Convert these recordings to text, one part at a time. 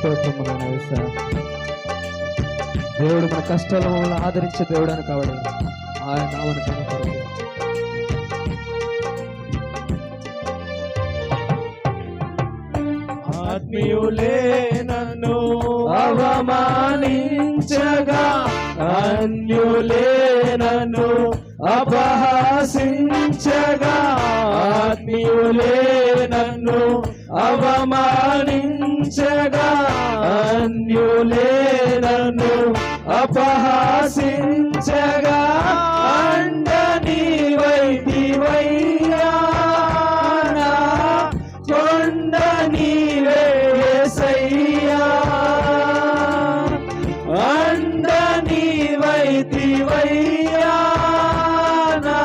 స్తోత్రము నాయన యేసయ్యా. దేవుడు మన కష్టాలను మమ్మల్ని ఆదరించే దేవుడు అని కాబట్టి ఆయన నామమును కనపరచు. ఆత్మీయులే నన్ను అవమానించగా, అన్యులే నన్ను అపహాసించగా, ఆత్మీయులే నన్ను అవమానించగా, అన్యులే నన్ను అపహాసించగా, అండ నీవైతివయ్యా, నా కొండ నీవే యేసయ్యా, అండ నీవైతివయ్యా, నా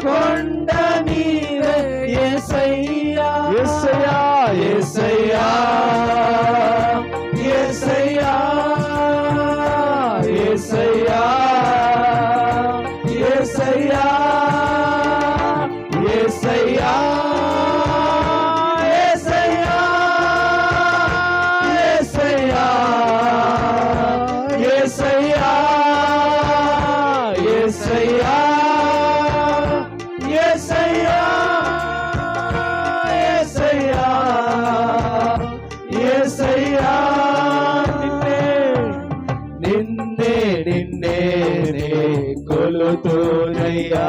కొండ నీవే యేసయ్యా. యేసయ్యా యేసయ్యా యేసయ్యా యేసయ్యా యేసయ్యా యేసయ్యా కొలుతూనయ్యా,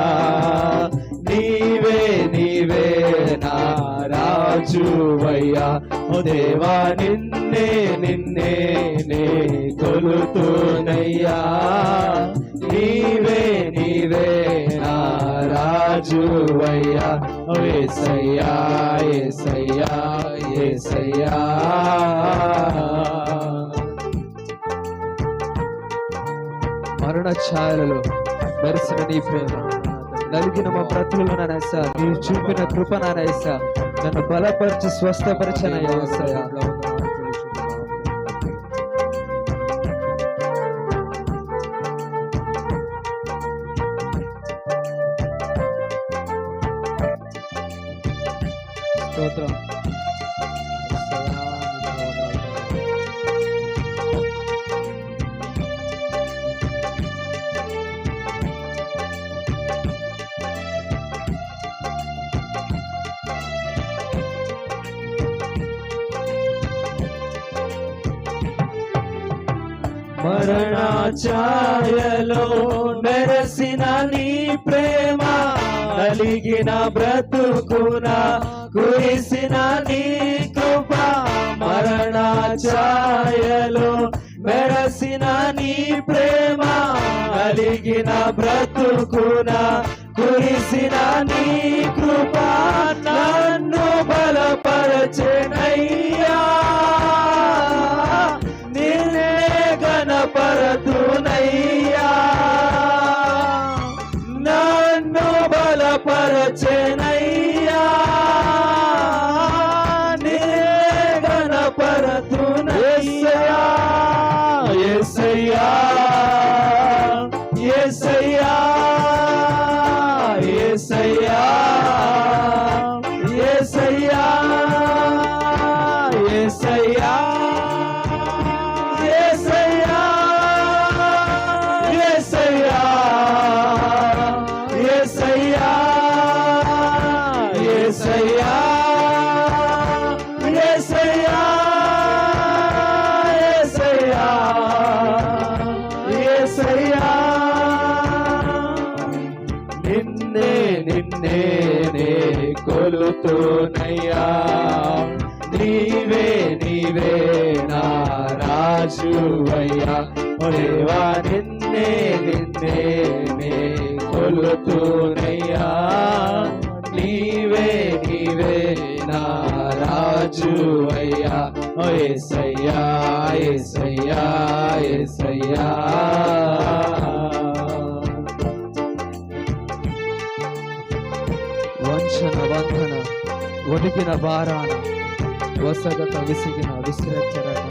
నీవే నీవే నా రాజువయ్యా. ఓ దేవా నిన్నే నిన్నే నే కొలుతూనయ్యా, నీవే నీవే నా రాజువయ్యా. ఓ యేసయ్యా యేసయ్యా యేసయ్యా. మరణ ఛాయలలో మెరిసిన నీ ప్రేమ, నలిగిన మా బ్రతుకులు నానేసా, నీవు చూపిన కృప నానేసా, నన్ను బలపరిచి స్వస్థపరచనయ్యా యేసయ్యా. స్తోత్రం. మరణ ఛాయలో మెరసిన నీ ప్రేమ, కలిగిన బ్రతుకున కురిసిన నీ కృప. మరణ ఛాయలో మెరసిన నీ ప్రేమ, కలిగిన బ్రతుకున కురిసిన నీ కృప. నన్ను బలపరచెనయ్యా, నిన్నే గణపరతునయ్యా, నన్ను బలపరచెనయ్యా, నిన్నే గణపరతునయ్యా. యేసయ్యా యేసయ్యా యేసయ్యా యేసయ్యా యేసయ్యా యేసయ్యా యేసయ్యా యేసయ్యా యేసయ్యా యేసయ్యా యేసయ్యా. నిన్నే నిన్నే నే కొలుతూనయ్యా, నీవే నీవే నా రాజువయ్యా. ఓ దేవా నిన్నే నిన్నే నే కొలుతూనయ్యా, నీవే నీవే నా రాజువయ్యా. ఓ యేసయ్యా యేసయ్యా యేసయ్యా. వంచన బంధన ఒడిగిన భారాన, వసగత విసిగిన విసిరెత్తరట.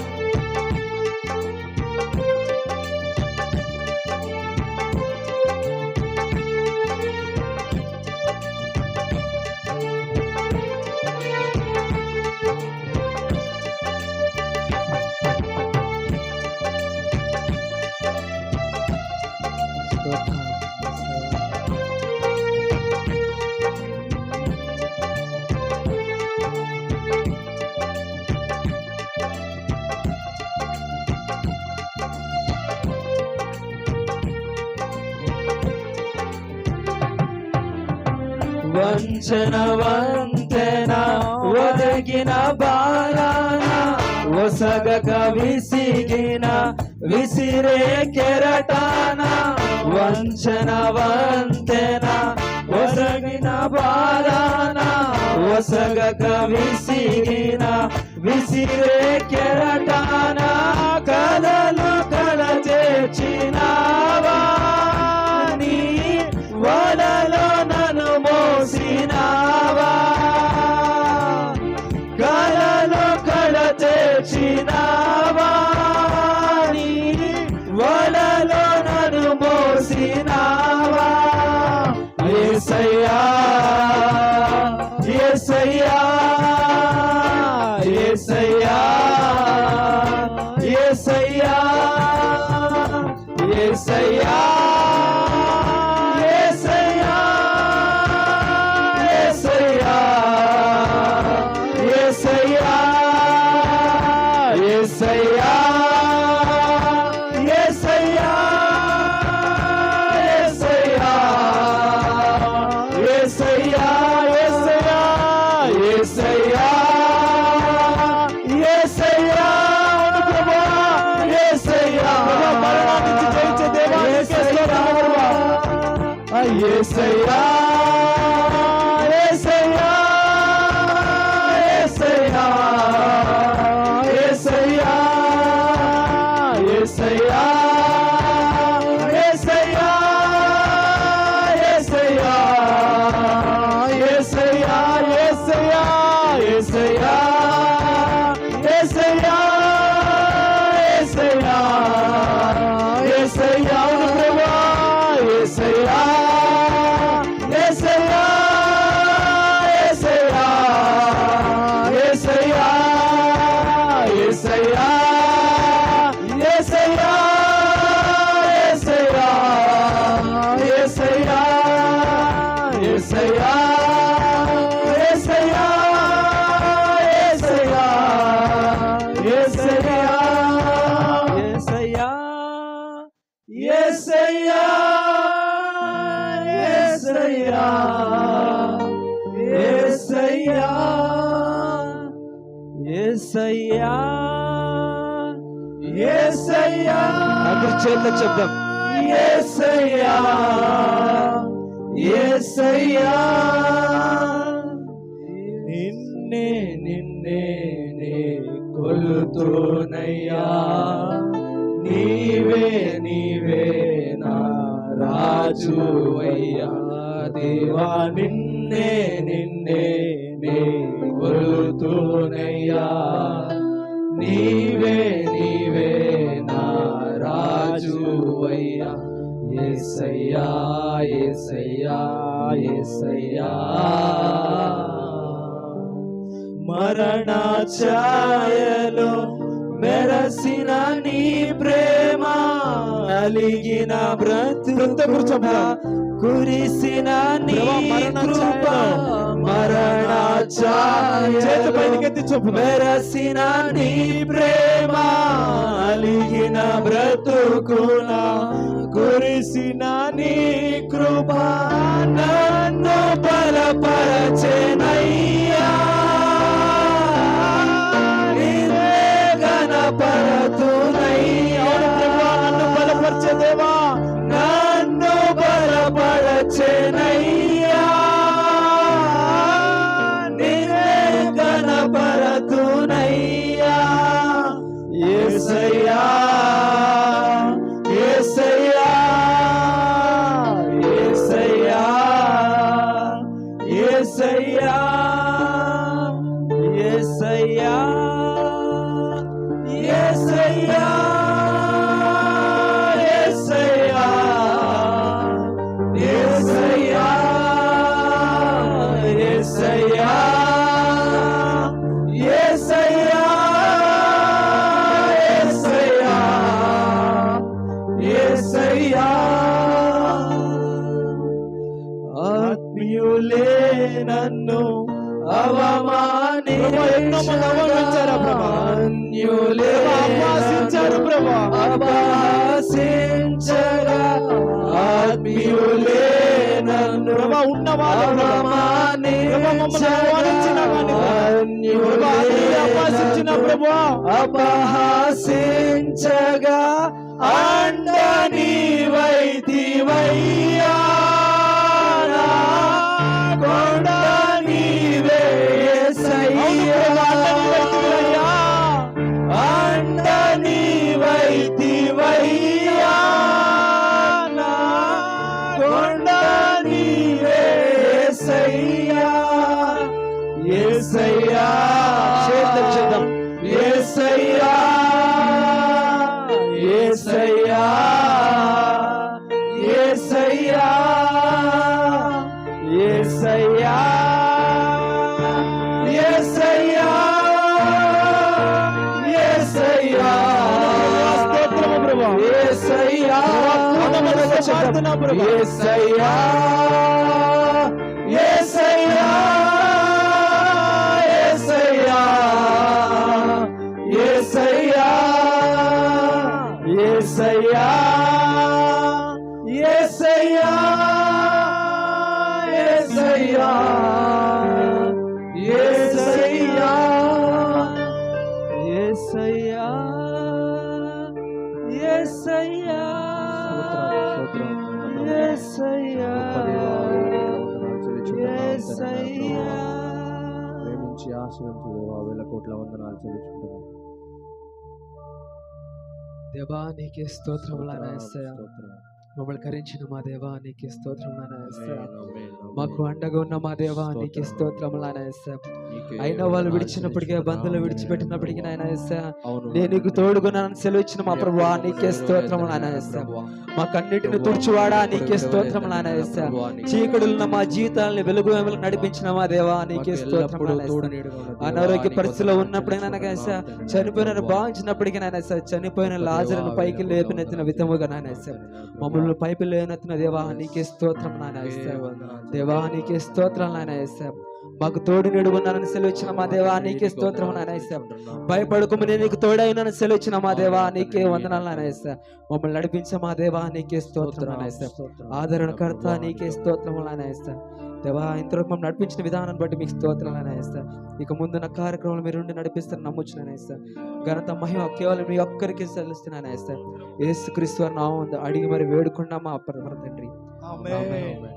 వంచన వంతెన ఒదగిన బాలాన ఒసగక విసిగిన విసిరే కెరటాన వంచన వంతెన ఒసగిన బాలాన ఒసగక విసిగిన విసిరే కెరటాన కలలు కల చేర్చినావా నీ వలలో నన్ను మోసినావా కలలో కల చేర్చినావా నీ వలలో నన్ను మోసినావా యేసయ్యా యేసయ్యా యేసయ్యా యేసయ్యా యేసయ్యా యేసయ్యా యేసయ్యా యేసయ్యా యేసయ్యా యేసయ్యా యేసయ్యా యేసయ్యా యేసయ్యా యేసయ్యా యేసయ్యా యేసయ్యా యేసయ్యా యేసయ్యా ప్రభువా యేసయ్యా యేసయ్యా యేసయ్యా అందరి చేతుల శబ్దం యేసయ్యా యేసయ్యా నిన్నే నిన్నే నే కొలుతూనయ్యా నీవే నీవే నా రాజువయ్యా దేవా నిన్నే నిన్నే నే కొలుతూనయ్యా నీవే నీవే నా రాజువయ్యా యేసయ్యా యేసయ్యా యేసయ్యా మరణ ఛాయలో మెరసిన నీ ప్రేమ అలిగిన బ్రతుకున కురిసిన నీ కృప మరణ ఛాయలో మెరసిన నీ ప్రేమ అలిగిన బ్రతుకున కురిసిన నీ కృప నన్ను బలపరచెనయ్యా దేవా నన్ను బలపరచెనయ్యా నీవే గణపరతునయ్యా యేసయ్యా యేసయ్యా యేసయ్యా యేసయ్యా యేసయ్యా యేసయ్యా ఆత్మీయులే నన్ను అవమానించారు అపహాసించారు ప్రభా అపహాసించగా ఆత్మీయులే నన్ను ఉన్నవాళ్ళు అపహాసించగా అండ నీవైతివయ్యా, నా కొండ నీవే యేసయ్యా, అండ నీవైతివయ్యా, నా కొండ నీవే యేసయ్యా, యేసయ్యా చేద్దాం యేసయ్యా, యేసయ్యా, యేసయ్యా, యేసయ్యా, యేసయ్యా, యేసయ్యా, స్తోత్రము ప్రభువా, యేసయ్యా, యేసయ్యా, యేసయ్యా, యేసయ్యా, యేసయ్యా, యేసయ్యా, యేసయ్యా, యేసయ్యా, యేసయ్యా, యేసయ్యా, యేసయ్యా, యేసయ్యా. ప్రేమించి ఆశీర్వదించు దేవా, వేల కోట్ల వందనాలు చెల్లించుకుంటున్నాం దేవా. నీకే స్తోత్రములైన యేసయ్యా, మమ్మల్ని కరించిన మా దేవా నీకే స్తోత్రములైన యేసయ్యా, మాకు అండగా ఉన్న మా దేవా నీకే స్తోత్రములైన యేసయ్యా. అయినా వాళ్ళు విడిచినప్పటికీ, బంధువులు విడిచిపెట్టినప్పటికీ నాయన యేసయ్యా, నేను నీకు తోడుగున్నానని సెలవిచ్చిన మా ప్రభువా నీకే స్తోత్రములైన యేసయ్యా. మా కన్నిటిని తుడిచివాడా నీకే స్తోత్రములైన యేసయ్యా. చీకడున్న మా జీవితాలను వెలుగు వెలుగు నడిపించిన మా దేవా నీకే స్తోత్రములైన యేసయ్యా. అనారోగ్య పరిస్థితిలో ఉన్నప్పుడైనా యేసయ్యా, చనిపోయిన భావించినప్పటికీ నాయన యేసయ్యా, చనిపోయిన లాజరును పైకి లేపినెత్తిన విధముగా నాయన యేసయ్యా, మమ్మల్ని పైకి లేనెత్తిన దేవా నీకే స్తోత్రం నాయన యేసయ్యా. దేవా నీకే స్తోత్రం నాయన యేసయ్యా. మాకు తోడు నీడుగున్నానని సెలవిచ్చిన మా దేవా నీకే స్తోత్రం నాయన యేసయ్యా. భయపడకుమని నీకు తోడైనని సెలవిచ్చిన మా దేవా నీకే వందనాలు నాయన యేసయ్యా. మమ్మల్ని నడిపించే మా దేవా నీకే స్తోత్రం నాయన యేసయ్యా. ఆదరణకర్త నీకే స్తోత్రము నాయన యేసయ్యా. దేవా ఇంతవరకు మమ్మల్ని నడిపించిన విధానాన్ని బట్టి మీకు స్తోత్రం నాయన యేసయ్యా. ఇక ముందున్న కార్యక్రమాలు మీరు ఉండి నడిపిస్తారని నమ్ముచున్నాను యేసయ్యా. ఘనత మహిమ కేవలం మీ ఒక్కరికి చెల్లిస్తున్నాను యేసయ్యా. యేసుక్రీస్తు వారి నామమున అడిగి మరి వేడుకున్నామా పరమ తండ్రి. ఆమేన్.